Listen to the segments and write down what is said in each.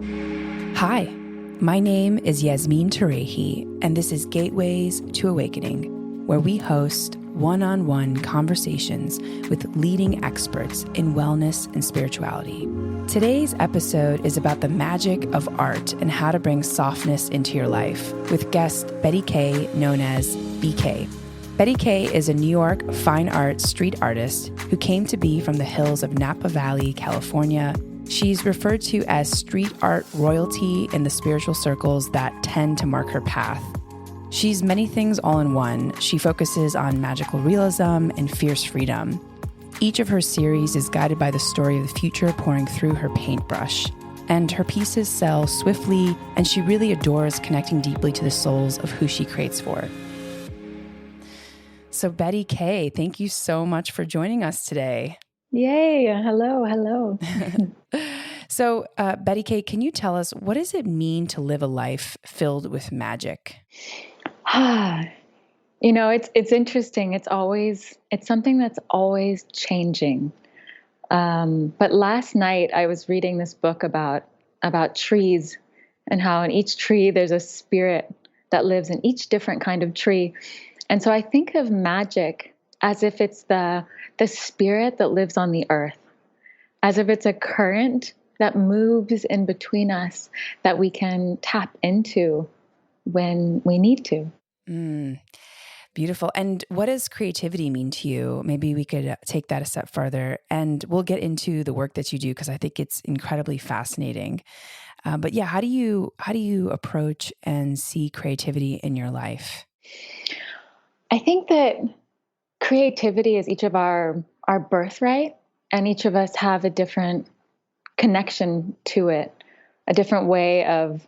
Hi, my name is Yasmin Tarehi, and this is Gateways to Awakening, where we host one-on-one conversations with leading experts in wellness and spirituality. Today's episode is about the magic of art and how to bring softness into your life with guest Betty Kay, known as BK. Betty Kay is a New York fine art street artist who came to be from the hills of Napa Valley, California. She's referred to as street art royalty in the spiritual circles that tend to mark her path. She's many things all in one. She focuses on magical realism and fierce freedom. Each of her series is guided by the story of the future pouring through her paintbrush. And her pieces sell swiftly, and she really adores connecting deeply to the souls of who she creates for. So Betty Kay, thank you so much for joining us today. Yay. Hello. So Betty Kay, can you tell us, what does it mean to live a life filled with magic? It's interesting. It's something that's always changing. But last night I was reading this book about trees and how in each tree there's a spirit that lives in each different kind of tree. And so I think of magic as if it's the spirit that lives on the earth, as if it's a current that moves in between us that we can tap into when we need to. Beautiful. And what does creativity mean to you? Maybe we could take that a step further, and we'll get into the work that you do because I think it's incredibly fascinating. But yeah, how do you approach and see creativity in your life? I think that creativity is each of our birthright, and each of us have a different connection to it, a different way of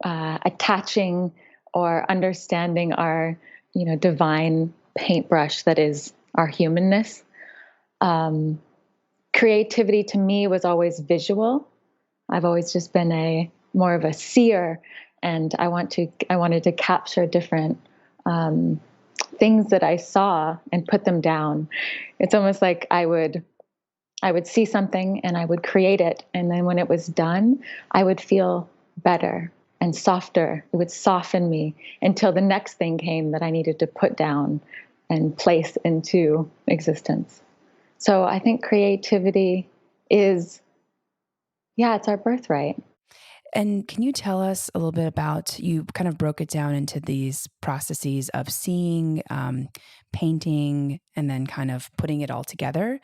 attaching or understanding our, divine paintbrush that is our humanness. Creativity to me was always visual. I've always just been more of a seer, and I wanted to capture different things that I saw and put them down. It's almost like I would see something and I would create it. And then when it was done, I would feel better and softer. It would soften me until the next thing came that I needed to put down and place into existence. So I think creativity is, it's our birthright. And can you tell us a little bit about, you kind of broke it down into these processes of seeing, painting, and then kind of putting it all together.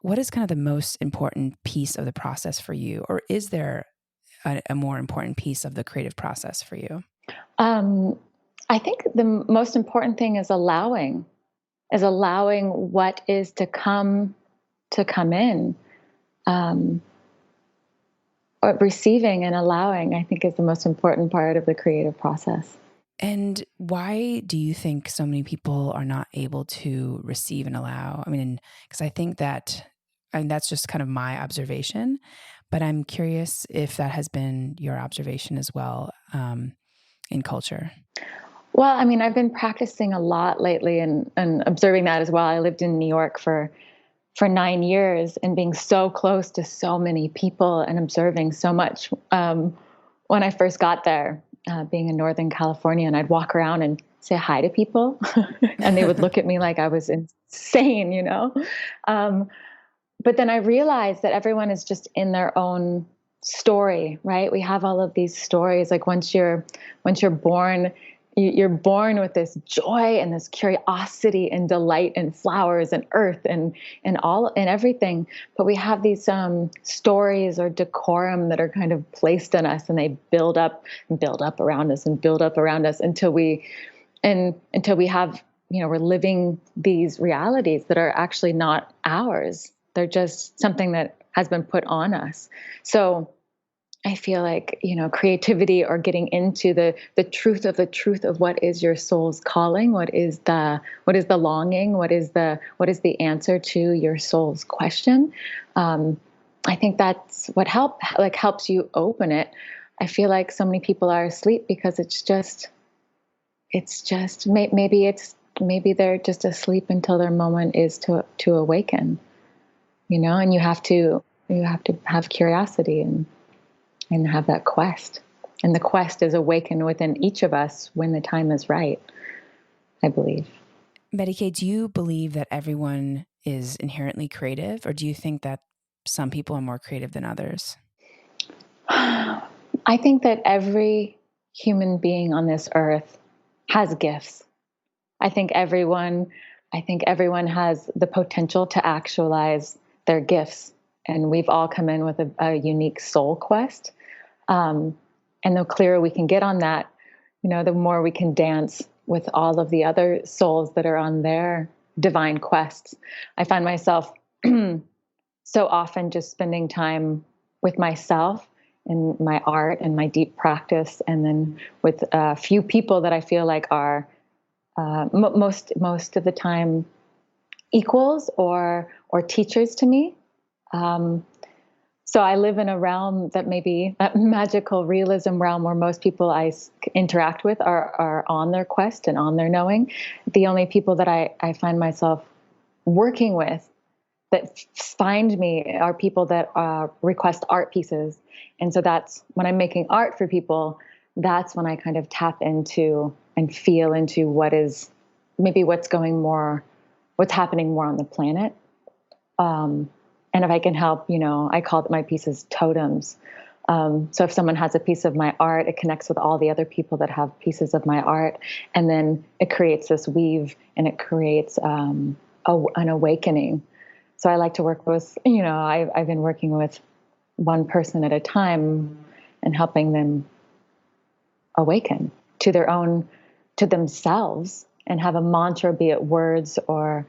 What is kind of the most important piece of the process for you? Or is there a more important piece of the creative process for you? I think the most important thing is allowing what is to come in. Or receiving and allowing, I think, is the most important part of the creative process. And why do you think so many people are not able to receive and allow? I mean, because I think that, and that's just kind of my observation, but I'm curious if that has been your observation as well in culture. Well, I mean, I've been practicing a lot lately and observing that as well. I lived in New York for 9 years and being so close to so many people and observing so much. When I first got there, being in Northern California, and I'd walk around and say hi to people and they would look at me like I was insane, But then I realized that everyone is just in their own story, right? We have all of these stories. Like once you're born, you're born with this joy and this curiosity and delight in flowers and earth and everything. But we have these stories or decorum that are kind of placed in us, and they build up around us until we have, we're living these realities that are actually not ours. They're just something that has been put on us. So I feel like, creativity or getting into the truth of what is your soul's calling, what is the longing, what is the answer to your soul's question. I think that's what helps you open it. I feel like so many people are asleep because maybe they're just asleep until their moment is to awaken, and you have to have curiosity and and have that quest. And the quest is awakened within each of us when the time is right, I believe. Betty Kay, do you believe that everyone is inherently creative, or do you think that some people are more creative than others? I think that every human being on this earth has gifts. I think everyone I think everyone has the potential to actualize their gifts. And we've all come in with a unique soul quest. And the clearer we can get on that, the more we can dance with all of the other souls that are on their divine quests. I find myself so often just spending time with myself and my art and my deep practice, and then with a few people that I feel like are most of the time equals or teachers to me. Um, so I live in a realm that maybe that magical realism realm where most people interact with are on their quest and on their knowing. The only people that I find myself working with that find me are people that request art pieces. And so that's when I'm making art for people, that's when I kind of tap into and feel into what's happening more on the planet. And if I can help, I call my pieces totems. So if someone has a piece of my art, it connects with all the other people that have pieces of my art. And then it creates this weave, and it creates an awakening. So I like to work with, I've been working with one person at a time and helping them awaken to themselves, and have a mantra, be it words or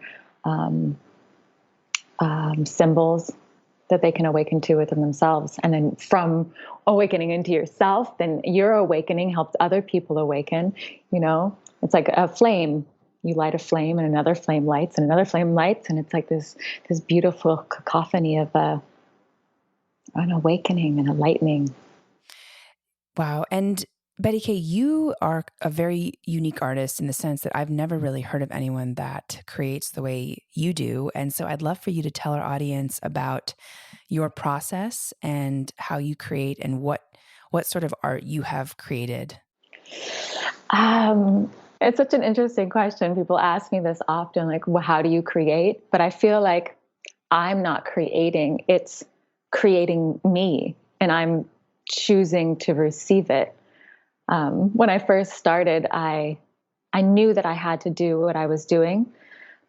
symbols that they can awaken to within themselves. And then from awakening into yourself, then your awakening helps other people awaken. It's like a flame. You light a flame, and another flame lights, and another flame lights, and it's like this beautiful cacophony of an awakening and a lightning. Wow. And Betty Kay, you are a very unique artist in the sense that I've never really heard of anyone that creates the way you do. And so I'd love for you to tell our audience about your process and how you create, and what sort of art you have created. It's such an interesting question. People ask me this often, like, well, how do you create? But I feel like I'm not creating, it's creating me, and I'm choosing to receive it. When I first started, I knew that I had to do what I was doing.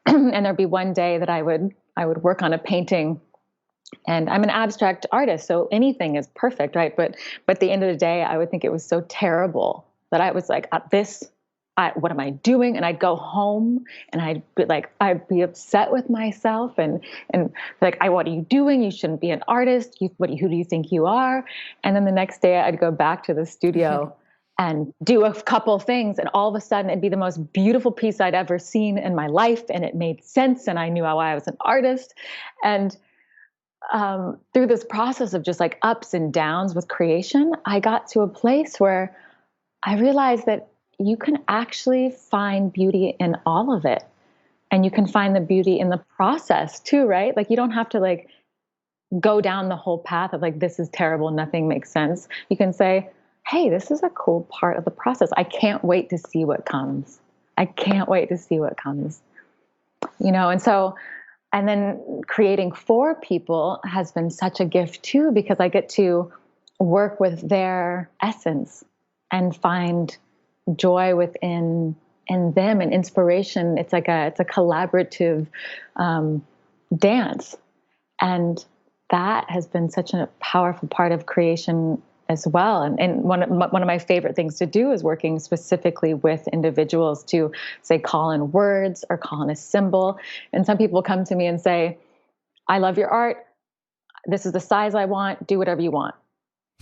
And there'd be one day that I would work on a painting, and I'm an abstract artist, so anything is perfect, right? But at the end of the day, I would think it was so terrible that I was like, what am I doing? And I'd go home, and I'd be upset with myself, and like, what are you doing? You shouldn't be an artist. Who do you think you are? And then the next day, I'd go back to the studio and do a couple things, and all of a sudden, it'd be the most beautiful piece I'd ever seen in my life, and it made sense, and I knew how I was an artist, and through this process of just like ups and downs with creation, I got to a place where I realized that you can actually find beauty in all of it. And you can find the beauty in the process too, right? Like, you don't have to like go down the whole path of like, this is terrible, nothing makes sense. You can say, hey, this is a cool part of the process. I can't wait to see what comes. I can't wait to see what comes. And then creating for people has been such a gift too, because I get to work with their essence and find joy within them and inspiration. It's a collaborative dance, and that has been such a powerful part of creation as well. And one of my favorite things to do is working specifically with individuals to say, call in words or call in a symbol. And some people come to me and say, I love your art. This is the size I want. Do whatever you want.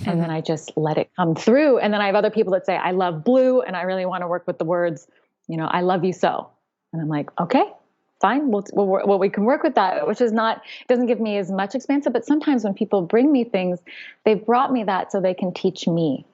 And then I just let it come through. And then I have other people that say, I love blue, and I really want to work with the words, I love you so. And I'm like, okay, fine. We can work with that, which is not, it doesn't give me as much expansive, but sometimes when people bring me things, they've brought me that so they can teach me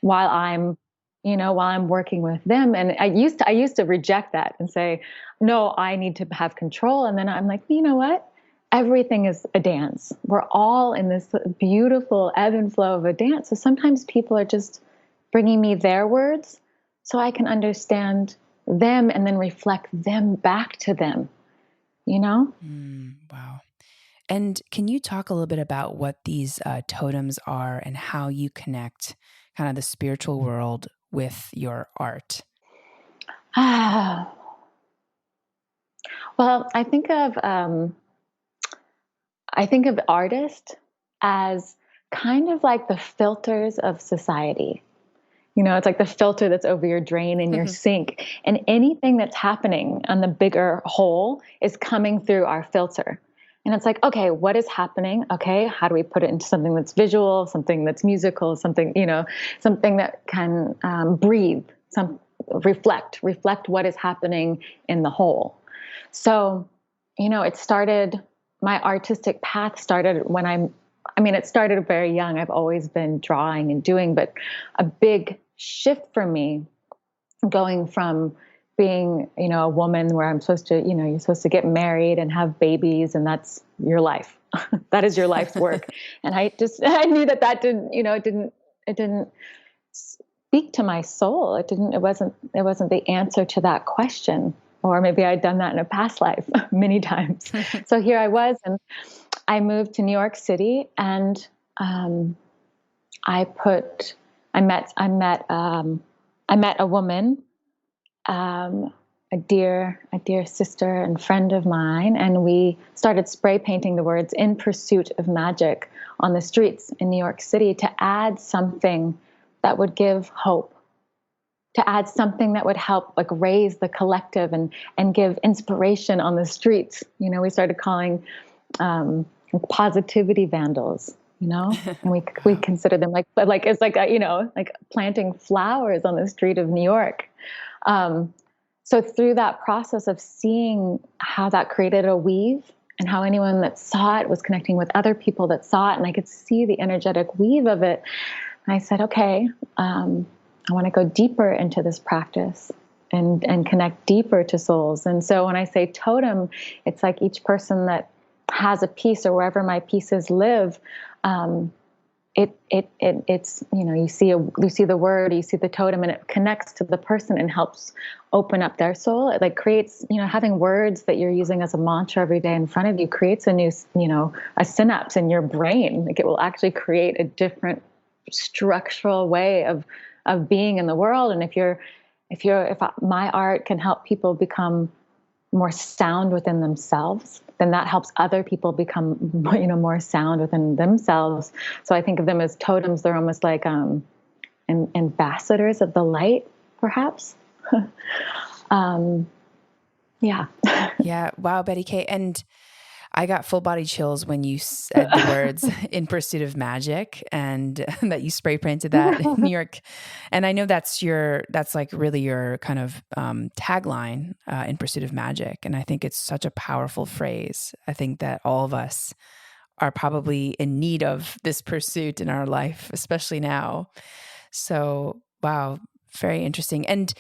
while I'm working with them. And I used to reject that and say, no, I need to have control. And then I'm like, you know what? everything is a dance. We're all in this beautiful ebb and flow of a dance. So sometimes people are just bringing me their words so I can understand them and then reflect them back to them, you know? Wow. And can you talk a little bit about what these totems are and how you connect kind of the spiritual world with your art? Ah, well, I think of artists as kind of like the filters of society. You know, it's like the filter that's over your drain in your sink. And anything that's happening on the bigger whole is coming through our filter. And it's like, okay, what is happening? Okay, how do we put it into something that's visual, something that's musical, something, something that can breathe, reflect what is happening in the whole. So, my artistic path started it started very young. I've always been drawing and doing, but a big shift for me going from being, a woman where I'm supposed to, you're supposed to get married and have babies and that's your life. That is your life's work. And I knew that didn't, it didn't speak to my soul. It wasn't the answer to that question. Or maybe I'd done that in a past life many times. So here I was, and I moved to New York City, and I met a woman, a dear sister and friend of mine, and we started spray painting the words "In Pursuit of Magic" on the streets in New York City to add something that would give hope, to add something that would help like raise the collective and give inspiration on the streets. We started calling positivity vandals, and we consider them like it's like like planting flowers on the street of New York. So through that process of seeing how that created a weave and how anyone that saw it was connecting with other people that saw it, and I could see the energetic weave of it, I said, okay, I want to go deeper into this practice and connect deeper to souls. And so when I say totem, it's like each person that has a piece, or wherever my pieces live, it's you see the word, you see the totem, and it connects to the person and helps open up their soul. It like creates, having words that you're using as a mantra every day in front of you creates a new, a synapse in your brain. Like it will actually create a different structural way of being in the world. And if my art can help people become more sound within themselves, then that helps other people become, more sound within themselves. So I think of them as totems. They're almost like ambassadors of the light, perhaps. Yeah. Yeah. Wow, Betty Kay. And I got full body chills when you said the words "in pursuit of magic" and that you spray painted that in New York. And I know that's like really your kind of tagline, "in pursuit of magic." And I think it's such a powerful phrase. I think that all of us are probably in need of this pursuit in our life, especially now. So, wow, very interesting. And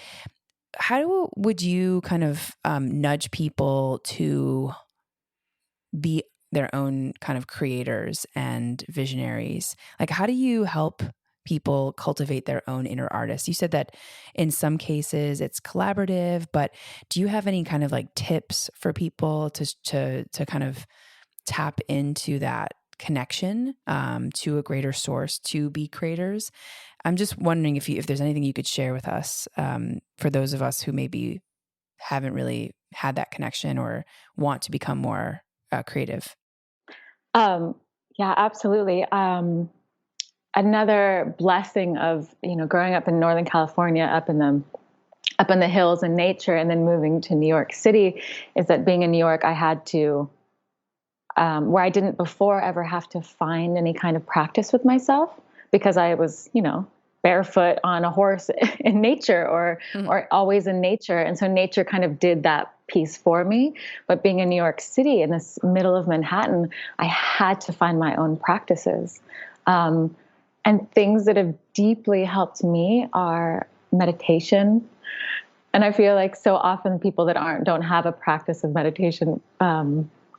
how would you kind of nudge people to be their own kind of creators and visionaries? Like, how do you help people cultivate their own inner artists? You said that in some cases it's collaborative, but do you have any kind of like tips for people to kind of tap into that connection to a greater source, to be creators? I'm just wondering if there's anything you could share with us for those of us who maybe haven't really had that connection or want to become more creative. Um, yeah, absolutely. Another blessing of, growing up in Northern California, up in the hills and nature, and then moving to New York City, is that being in New York, I had to, where I didn't before ever have to find any kind of practice with myself, because I was, barefoot on a horse in nature, or always in nature. And so nature kind of did that piece for me. But being in New York City, in this middle of Manhattan, I had to find my own practices. And things that have deeply helped me are meditation. And I feel like so often people that don't have a practice of meditation,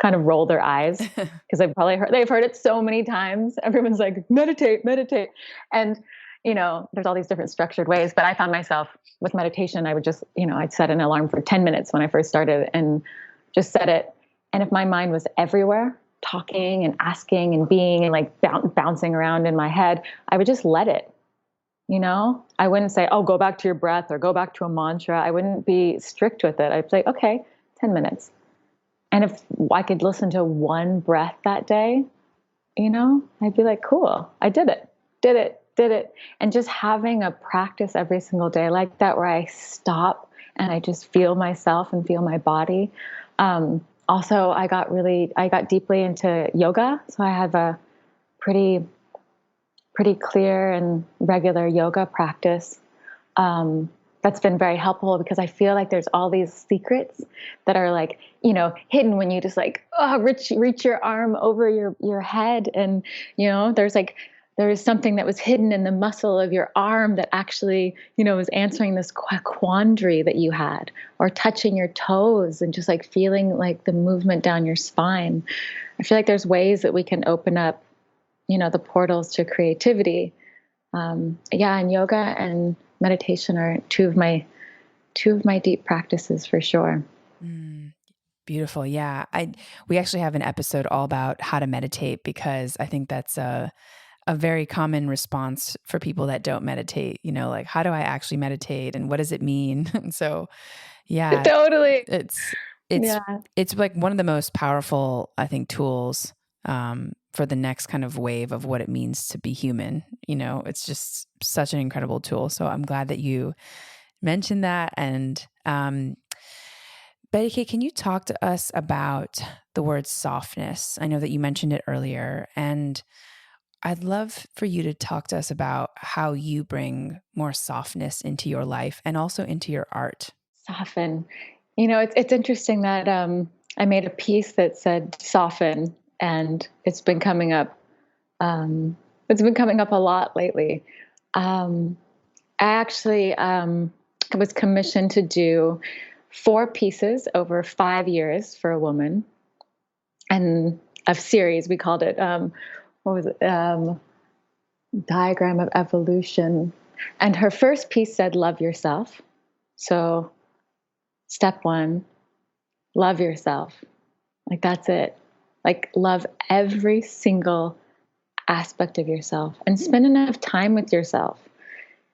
kind of roll their eyes because they've heard it so many times. Everyone's like, meditate, meditate. And, there's all these different structured ways, but I found myself with meditation, I would just, I'd set an alarm for 10 minutes when I first started and just set it. And if my mind was everywhere, talking and asking and being and like bouncing around in my head, I would just let it. I wouldn't say, oh, go back to your breath or go back to a mantra. I wouldn't be strict with it. I'd say, okay, 10 minutes. And if I could listen to one breath that day, I'd be like, cool, I did it. And just having a practice every single day like that, where I stop and I just feel myself and feel my body. Also, I got deeply into yoga. So I have a pretty clear and regular yoga practice. That's been very helpful because I feel like there's all these secrets that are like, hidden when you just like, reach your arm over your head. And, there is something that was hidden in the muscle of your arm that actually, was answering this quandary that you had, or touching your toes and just like feeling like the movement down your spine. I feel like there's ways that we can open up, the portals to creativity. And yoga and meditation are two of my deep practices for sure. Beautiful. Yeah. We actually have an episode all about how to meditate, because I think that's a very common response for people that don't meditate, like, how do I actually meditate and what does it mean? And so, yeah, totally. It's like one of the most powerful, I think, tools, for the next kind of wave of what it means to be human. It's just such an incredible tool. So I'm glad that you mentioned that. And, Betty K, can you talk to us about the word softness? I know that you mentioned it earlier, and I'd love for you to talk to us about how you bring more softness into your life and also into your art. Soften. It's interesting that I made a piece that said soften, and it's been coming up. It's been coming up a lot lately. I actually was commissioned to do 4 pieces over 5 years for a woman, and a series. We called it, what was it? Diagram of Evolution. And her first piece said, love yourself. So step 1, love yourself. Like, that's it. Like, love every single aspect of yourself and spend enough time with yourself.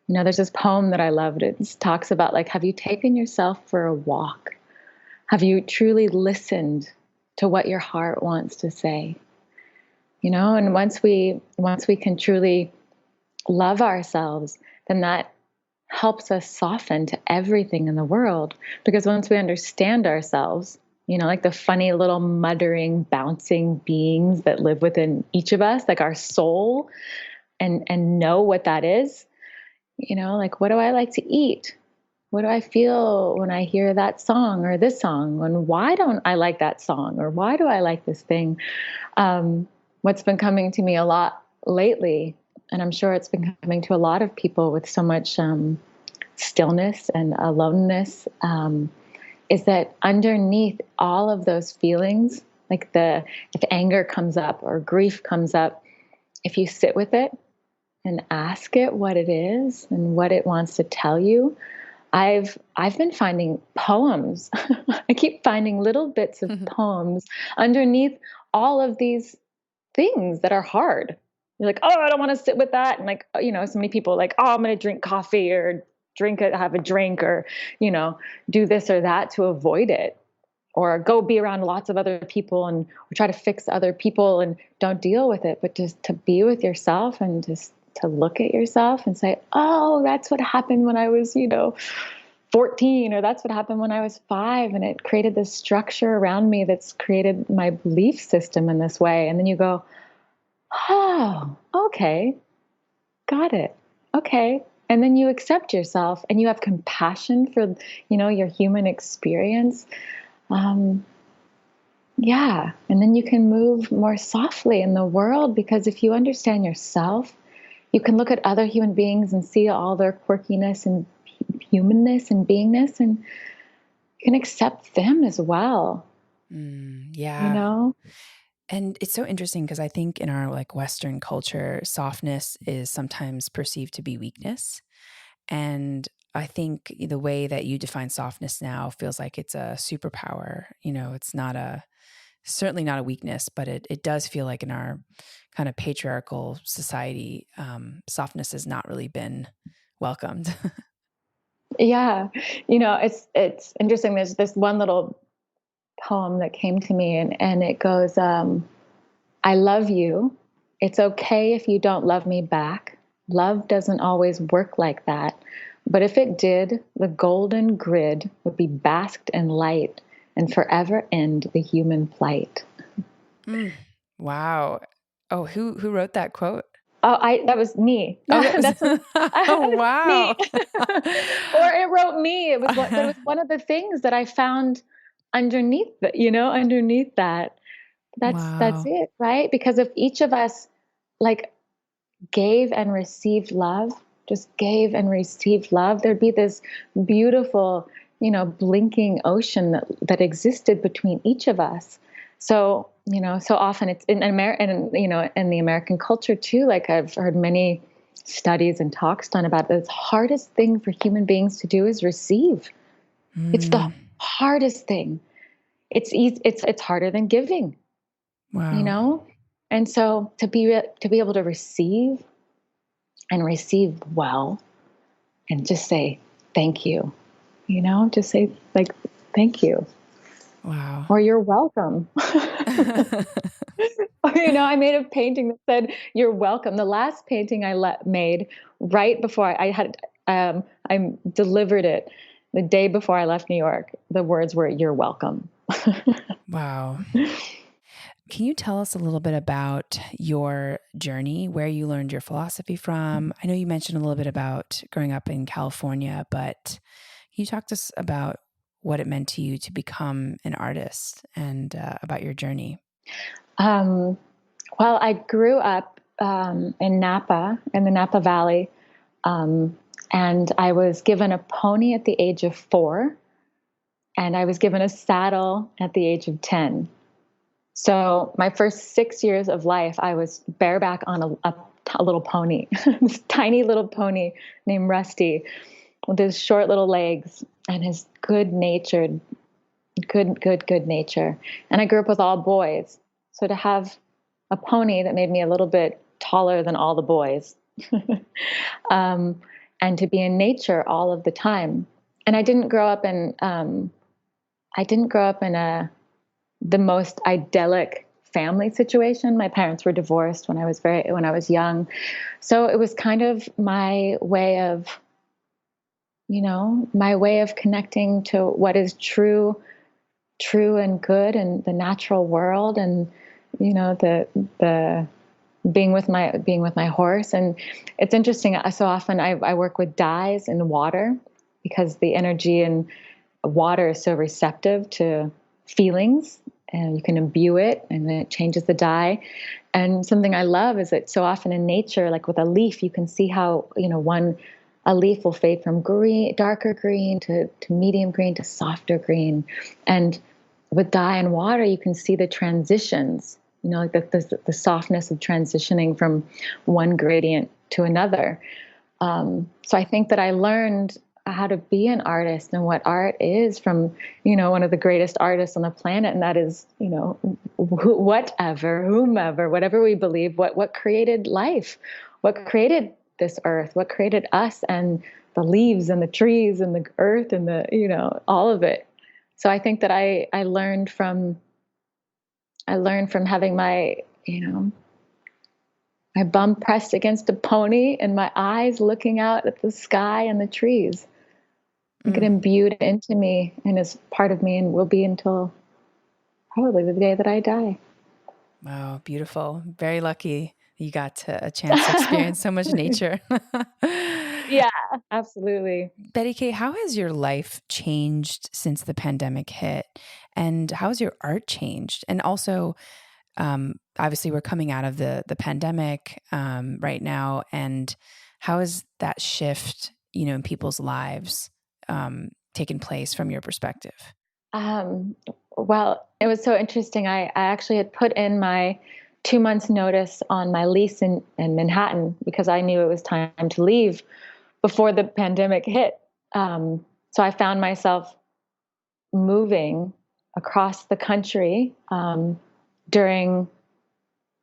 There's this poem that I loved. It talks about, like, have you taken yourself for a walk? Have you truly listened to what your heart wants to say? And once we can truly love ourselves, then that helps us soften to everything in the world. Because once we understand ourselves, like the funny little muttering, bouncing beings that live within each of us, like our soul, and know what that is, like, what do I like to eat? What do I feel when I hear that song or this song? And why don't I like that song? Or why do I like this thing? What's been coming to me a lot lately, and I'm sure it's been coming to a lot of people with so much stillness and aloneness, is that underneath all of those feelings, like if anger comes up or grief comes up, if you sit with it and ask it what it is and what it wants to tell you, I've been finding poems. I keep finding little bits of poems underneath all of these things that are hard. You're like, oh, I don't want to sit with that. And like, so many people are like, oh, I'm going to drink coffee or have a drink or, do this or that to avoid it, or go be around lots of other people and try to fix other people and don't deal with it, but just to be with yourself and just to look at yourself and say, oh, that's what happened when I was, 14, or that's what happened when I was 5. And it created this structure around me that's created my belief system in this way. And then you go, oh, okay, got it. Okay. And then you accept yourself and you have compassion for, your human experience. Yeah. And then you can move more softly in the world, because if you understand yourself, you can look at other human beings and see all their quirkiness and humanness and beingness, and you can accept them as well. you Yeah. know? And it's so interesting because I think in our like Western culture, softness is sometimes perceived to be weakness. And I think the way that you define softness now feels like it's a superpower. It's not certainly not a weakness, but it does feel like in our kind of patriarchal society, softness has not really been welcomed. Yeah. It's interesting. There's this one little poem that came to me, and it goes, I love you. It's okay if you don't love me back. Love doesn't always work like that. But if it did, the golden grid would be basked in light and forever end the human plight. Mm. Wow. Oh, who wrote that quote? Oh, I that was me. Oh, that was That's what oh, me. wow. Or it wrote me. It was what, but it was one of the things that I found underneath underneath that. That's Wow. it, right? Because if each of us like gave and received love, just gave and received love, there'd be this beautiful, blinking ocean that existed between each of us. So, so often it's in America, and in the American culture too. Like I've heard many studies and talks done about the hardest thing for human beings to do is receive. It's the Mm. hardest thing. It's easy, it's harder than giving, you Wow. know. And so to be able to receive and receive well and just say thank you, just say like thank you Wow. or you're welcome. I made a painting that said you're welcome. The last painting made right before I delivered it the day before I left New York. The words were you're welcome. Wow. Can you tell us a little bit about your journey, where you learned your philosophy from? I know you mentioned a little bit about growing up in California, but can you talk to us about what it meant to you to become an artist and about your journey? um, well, I grew up in Napa, in the Napa Valley. Um, and I was given a pony at the age of 4, and I was given a saddle at the age of 10. So my first 6 years of life, I was bareback on a little pony, this tiny little pony named Rusty, with his short little legs and his good nature. And I grew up with all boys. So to have a pony that made me a little bit taller than all the boys, um, and to be in nature all of the time. And I didn't grow up in the most idyllic family situation. My parents were divorced when I was young. So it was kind of my way of connecting to what is true and good and the natural world, and the being with my horse. And it's interesting, so often I work with dyes in water because the energy in water is so receptive to feelings, and you can imbue it and then it changes the dye. And something I love is that so often in nature, like with a leaf, you can see how a leaf will fade from darker green to medium green to softer green. And with dye and water, you can see the transitions, like the softness of transitioning from one gradient to another. So I think that I learned how to be an artist and what art is from, one of the greatest artists on the planet. And that is, whatever we believe, what created life, what created this earth, what created us and the leaves and the trees and the earth and all of it. So I think that I learned from having my bum pressed against a pony and my eyes looking out at the sky and the trees. It Mm. imbued into me and is part of me and will be until probably the day that I die. Wow, beautiful. Very lucky you got a chance to experience so much nature. Yeah, absolutely. Betty Kay, how has your life changed since the pandemic hit? And how has your art changed? And also, obviously, we're coming out of the pandemic right now. And how has that shift, in people's lives taken place from your perspective? Um, Well, it was so interesting. I actually had put in my 2 months notice on my lease in Manhattan because I knew it was time to leave before the pandemic hit. So I found myself moving across the country during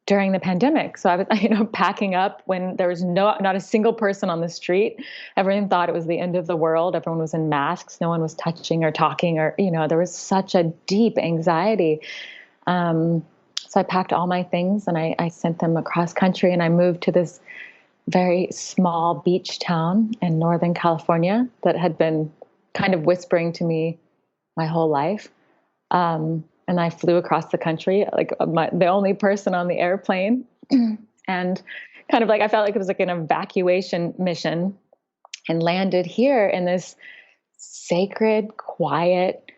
during the pandemic. So I was, packing up when there was not a single person on the street. Everyone thought it was the end of the world. Everyone was in masks. No one was touching or talking, or there was such a deep anxiety. So I packed all my things and I sent them across country, and I moved to this very small beach town in Northern California that had been kind of whispering to me my whole life. And I flew across the country, like the only person on the airplane. And kind of like, I felt like it was like an evacuation mission, and landed here in this sacred, quiet,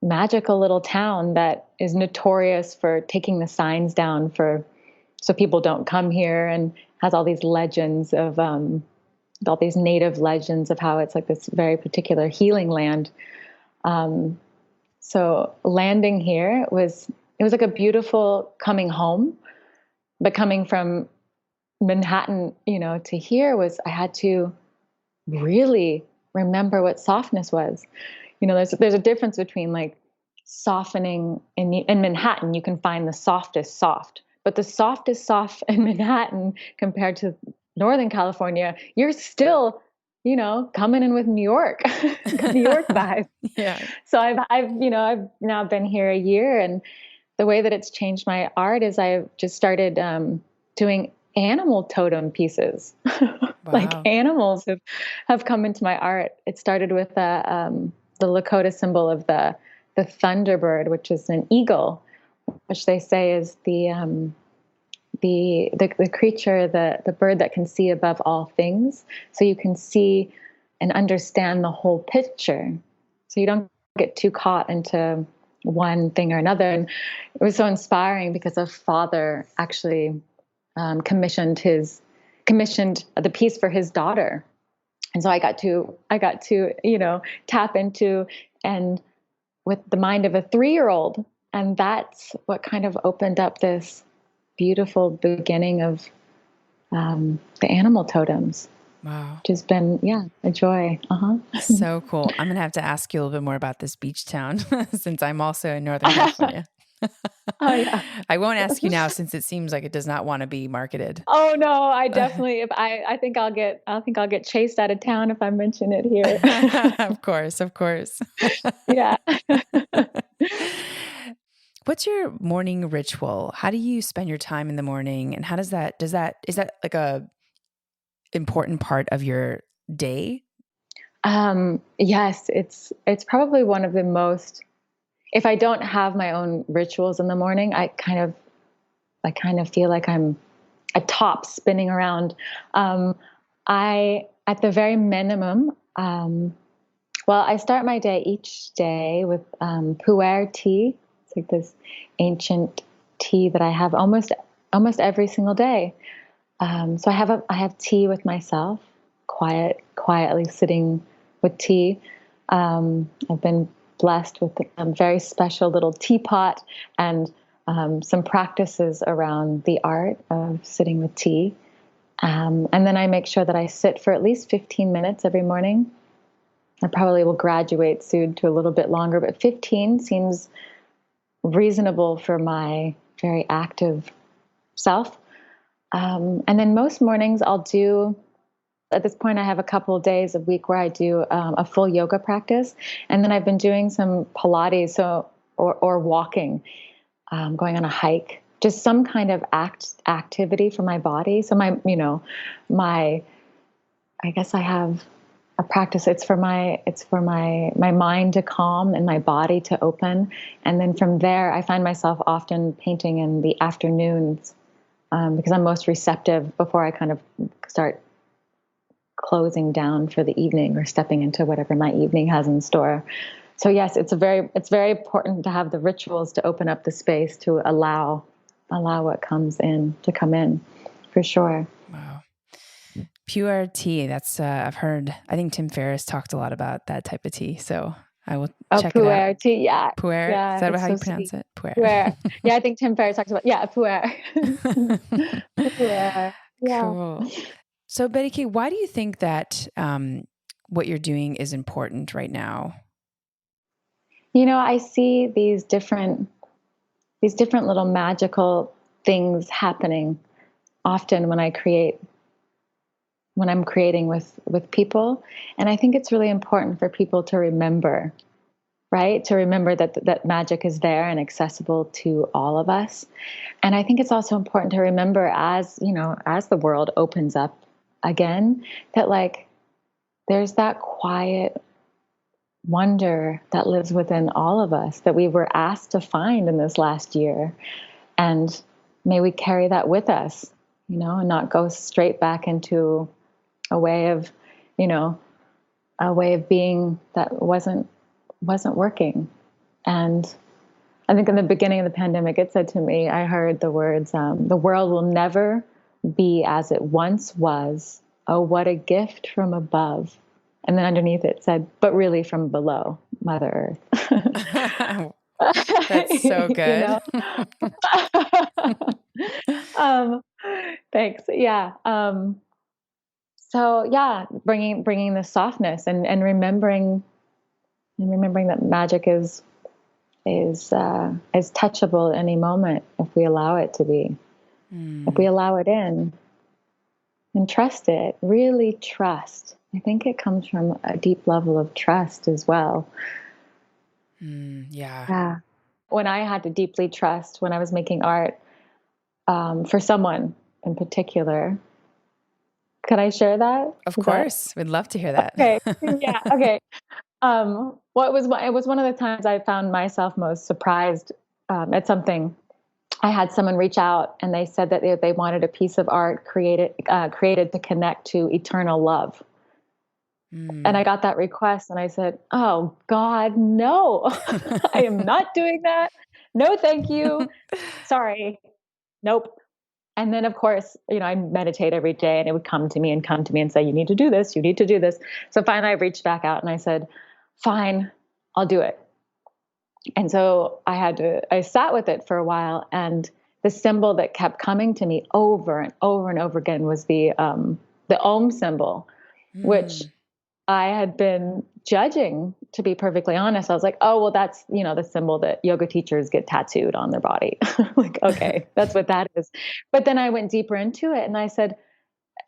magical little town that is notorious for taking the signs down so people don't come here, and has all these legends of, all these native legends of how it's like this very particular healing land. So landing here it was like a beautiful coming home, but coming from Manhattan, to here I had to really remember what softness was. There's a difference between like softening in Manhattan. You can find the softest soft, but the softest soft in Manhattan compared to Northern California, you're still, coming in with New York, New York vibe. Yeah. So I've now been here a year, and the way that it's changed my art is I've just started doing animal totem pieces. Like Wow. animals have come into my art. It started with the Lakota symbol of the thunderbird, which is an eagle, which they say is the creature, the bird that can see above all things. So you can see and understand the whole picture. So you don't get too caught into one thing or another. And it was so inspiring because a father actually commissioned the piece for his daughter. And so I got to, tap into, and with the mind of a 3-year-old. And that's what kind of opened up this beautiful beginning of the animal totems. Wow. Which has been, a joy. So cool. I'm going to have to ask you a little bit more about this beach town since I'm also in Northern California. Oh yeah. I won't ask you now since it seems like it does not want to be marketed. Oh no, I definitely, I think I'll get chased out of town if I mention it here. Of course. Yeah. What's your morning ritual? How do you spend your time in the morning? And how is that like a important part of your day? Yes, it's probably one of the most, if I don't have my own rituals in the morning, I kind of feel like I'm a top spinning around. I, at the very minimum, I start my day each day with pu'er tea. It's like this ancient tea that I have almost every single day. So I have tea with myself, quietly sitting with tea. I've been blessed with a very special little teapot and some practices around the art of sitting with tea. And then I make sure that I sit for at least 15 minutes every morning. I probably will graduate soon to a little bit longer, but 15 seems reasonable for my very active self. And then most mornings at this point, I have a couple of days a week where I do a full yoga practice. And then I've been doing some Pilates, or walking, going on a hike, just some kind of activity for my body. So I guess I have a practice. It's for my mind to calm and my body to open. And then from there, I find myself often painting in the afternoons, because I'm most receptive before I kind of start closing down for the evening or stepping into whatever my evening has in store. So yes, it's very important to have the rituals to open up the space to allow what comes in to come in, for sure. Wow. Pure tea. That's, I think Tim Ferriss talked a lot about that type of tea. So I will Oh, check it out. puer too. Yeah. Puer. Is Yeah. that It's how so you pronounce sweet. it? Puer. Puer. Yeah. I think Tim Ferriss talks about, yeah, puer. Puer. Yeah. Cool. So Betty K, why do you think that what you're doing is important right now? I see these different little magical things happening often when I'm creating with people. And I think it's really important for people to remember, right? To remember that magic is there and accessible to all of us. And I think it's also important to remember as the world opens up again, that like there's that quiet wonder that lives within all of us that we were asked to find in this last year. And may we carry that with us, and not go straight back into a way of, being that wasn't working. And I think in the beginning of the pandemic, it said to me, I heard the words, the world will never be as it once was. Oh, what a gift from above. And then underneath it said, but really from below, Mother Earth. That's so good. um, Thanks. Yeah. So yeah, bringing the softness and remembering that magic is touchable at any moment if we allow it to be, if we allow it in and trust it, really trust. I think it comes from a deep level of trust as well. Yeah. Yeah. When I had to deeply trust when I was making art, for someone in particular, could I share that? Of Is that course. We'd love to hear that. okay? Yeah. Okay. It was one of the times I found myself most surprised at something. I had someone reach out and they said that they wanted a piece of art created to connect to eternal love. And I got that request and I said, "Oh God, no, I am not doing that. No, thank you. Sorry. Nope." And then of course, I meditate every day and it would come to me and say, "You need to do this. You need to do this." So finally I reached back out and I said, "Fine, I'll do it." And so I sat with it for a while, and the symbol that kept coming to me over and over and over again was the Om symbol, which I had been judging, to be perfectly honest. I was like, oh, well, that's, the symbol that yoga teachers get tattooed on their body. Like, okay, that's what that is. But then I went deeper into it and I said,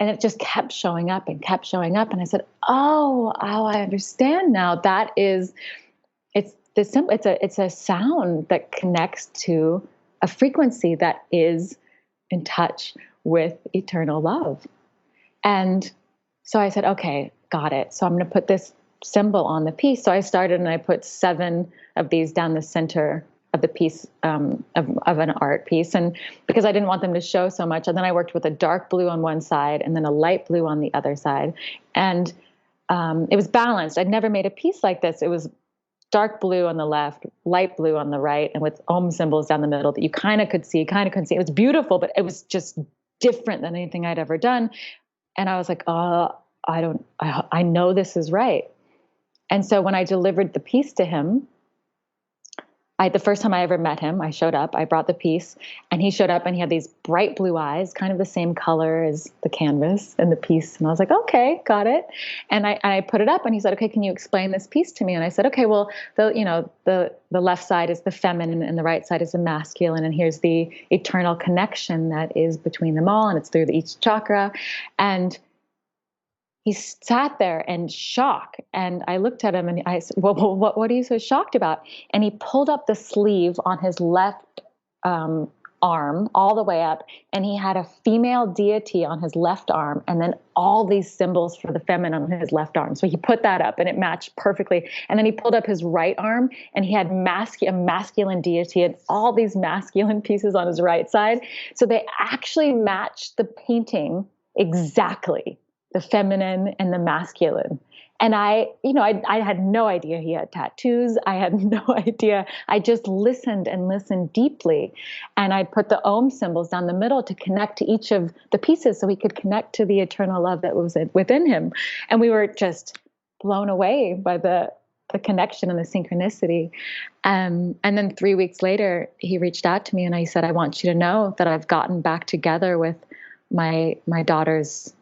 and it just kept showing up and kept showing up. And I said, oh, I understand now. It's the symbol. It's a sound that connects to a frequency that is in touch with eternal love. And so I said, okay, got it. So I'm going to put this symbol on the piece. So I started and I put 7 of these down the center of the piece, of an art piece. And because I didn't want them to show so much, and then I worked with a dark blue on one side and then a light blue on the other side. And it was balanced. I'd never made a piece like this. It was dark blue on the left, light blue on the right, and with Om symbols down the middle that you kind of could see, kind of couldn't see. It was beautiful, but it was just different than anything I'd ever done. And I was like, I know this is right. And so when I delivered the piece to him, the first time I ever met him, I showed up, I brought the piece, and he showed up and he had these bright blue eyes, kind of the same color as the canvas and the piece. And I was like, okay, got it. And I put it up and he said, okay, can you explain this piece to me? And I said, okay, well, the left side is the feminine and the right side is the masculine. And here's the eternal connection that is between them all. And it's through each chakra. And he sat there in shock, and I looked at him and I said, well, what are you so shocked about? And he pulled up the sleeve on his left arm all the way up, and he had a female deity on his left arm, and then all these symbols for the feminine on his left arm. So he put that up and it matched perfectly. And then he pulled up his right arm and he had a masculine deity and all these masculine pieces on his right side. So they actually matched the painting exactly, the feminine and the masculine. And I had no idea he had tattoos. I had no idea. I just listened and listened deeply. And I put the Om symbols down the middle to connect to each of the pieces so he could connect to the eternal love that was within him. And we were just blown away by the the connection and the synchronicity. And then 3 weeks later, he reached out to me and I said, I want you to know that I've gotten back together with my daughter's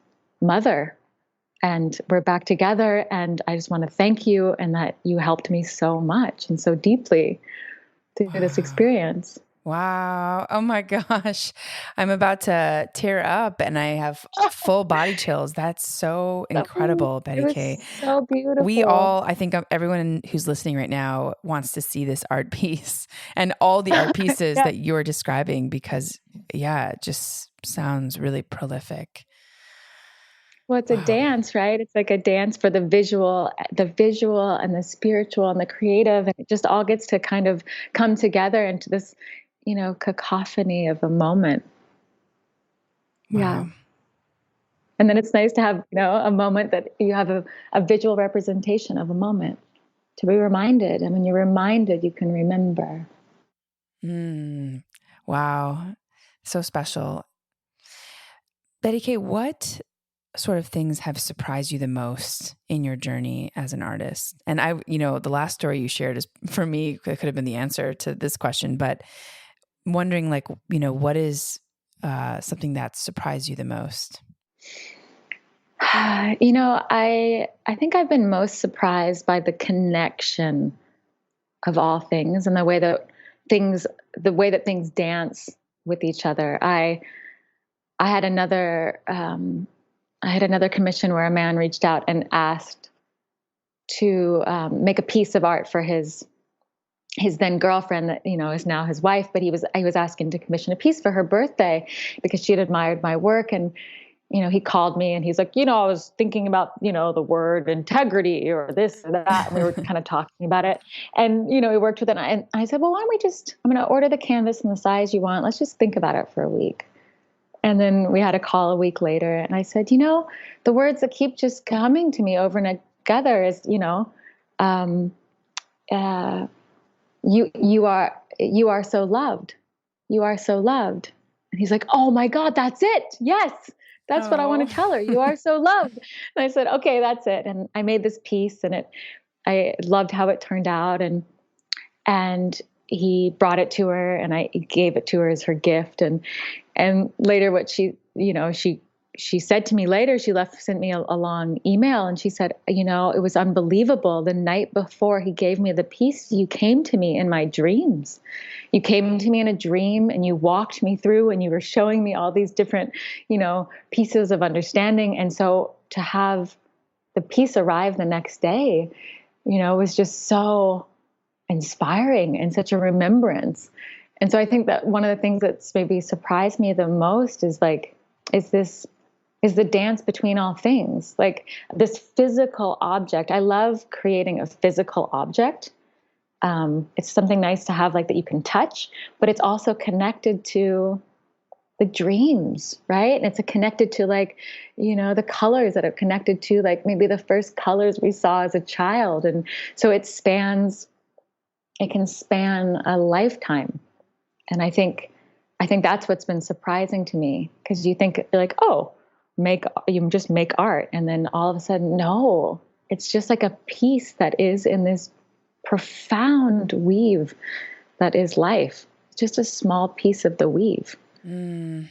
mother, and we're back together. And I just want to thank you, and that you helped me so much and so deeply through this Wow. experience. Wow. Oh my gosh. I'm about to tear up and I have full body chills. That's so incredible, It Betty was Kay. so We beautiful. all, I think everyone who's listening right now wants to see this art piece and all the art pieces Yeah. that you're describing because, yeah, it just sounds really prolific. Well, it's a Wow. dance, right? It's like a dance for the visual and the spiritual and the creative. And it just all gets to kind of come together into this, cacophony of a moment. Yeah. Wow. And then it's nice to have, a moment that you have a visual representation of a moment to be reminded. And when you're reminded, you can remember. Mm. Wow. So special. Betty Kay, what sort of things have surprised you the most in your journey as an artist? And the last story you shared is for me, it could have been the answer to this question, but wondering what is something that surprised you the most? I think I've been most surprised by the connection of all things and the way that things dance with each other. I had another I had another commission where a man reached out and asked to make a piece of art for his then girlfriend that is now his wife, but I was asking to commission a piece for her birthday because she had admired my work. And he called me and he's like, I was thinking about, the word integrity or this or that. And we were kind of talking about it. And, we worked with it. And I said, well, why don't I'm going to order the canvas in the size you want. Let's just think about it for a week. And then we had a call a week later. And I said, the words that keep just coming to me over and together is, um, uh, you are so loved. You are so loved. And he's like, oh my God, that's it. Yes. That's what I want Oh. to tell her. You are so loved. And I said, okay, that's it. And I made this piece and I loved how it turned out. And he brought it to her and I gave it to her as her gift. And later what she said to me later, sent me a long email and she said, it was unbelievable. The night before he gave me the piece, you came to me in my dreams. You came to me in a dream and you walked me through and you were showing me all these different, pieces of understanding. And so to have the piece arrive the next day, was just so inspiring and such a remembrance. And so I think that one of the things that's maybe surprised me the most is is the dance between all things, like this physical object. I love creating a physical object. It's something nice to have like that you can touch, but it's also connected to the dreams, right? And it's connected to the colors that are connected to like maybe the first colors we saw as a child. And so it can span a lifetime. And I think that's what's been surprising to me, because you think like, oh, you just make art. And then all of a sudden, no, it's just like a piece that is in this profound weave that is life. Just a small piece of the weave. Mm.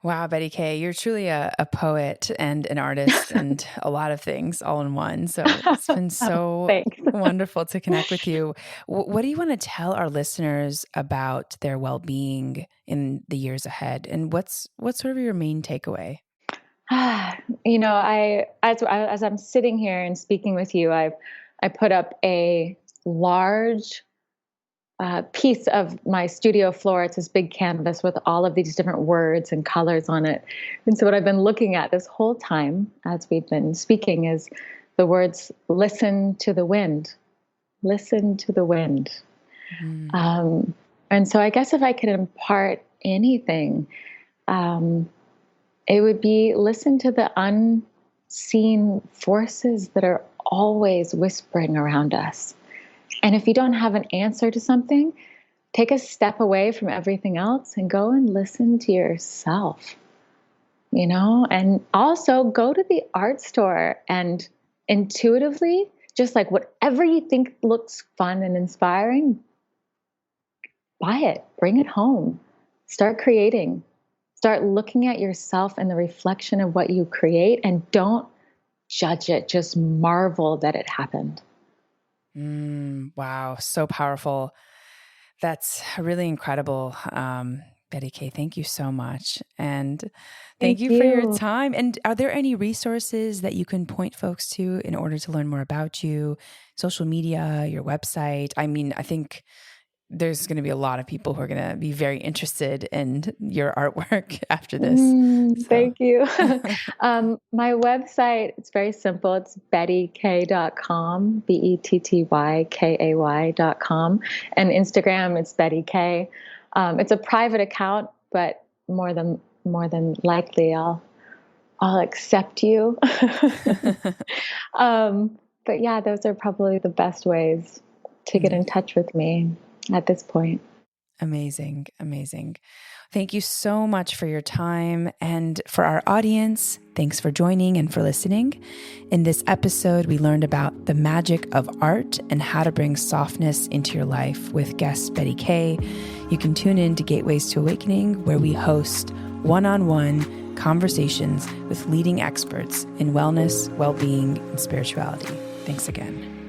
Wow, Betty Kay, you're truly a poet and an artist and a lot of things all in one. So it's been so Thanks. wonderful to connect with you. What do you want to tell our listeners about their well-being in the years ahead? And what's sort of your main takeaway? As I'm sitting here and speaking with you, I put up a large piece of my studio floor. It's this big canvas with all of these different words and colors on it. And so what I've been looking at this whole time as we've been speaking is the words, listen to the wind, listen to the wind. Mm. And so I guess if I could impart anything, it would be listen to the unseen forces that are always whispering around us. And if you don't have an answer to something, take a step away from everything else and go and listen to yourself, and also go to the art store and intuitively just like whatever you think looks fun and inspiring, buy it, bring it home, start creating, start looking at yourself and the reflection of what you create, and don't judge it, just marvel that it happened. Wow. So powerful. That's really incredible. Betty K, thank you so much. And thank Thank you for your you. time. And are there any resources that you can point folks to in order to learn more about you, social media, your website? I mean, I think there's going to be a lot of people who are going to be very interested in your artwork after this. So Thank you. My website, it's very simple. It's bettyk.com, BETTYKAY.com. And Instagram, it's Betty K. It's a private account, but more than likely I'll accept you. But yeah, those are probably the best ways to get in touch with me at this point. Amazing. Amazing. Thank you so much for your time. And for our audience, thanks for joining and for listening. In this episode, we learned about the magic of art and how to bring softness into your life with guest Betty K. You can tune in to Gateways to Awakening, where we host one-on-one conversations with leading experts in wellness, well-being, and spirituality. Thanks again.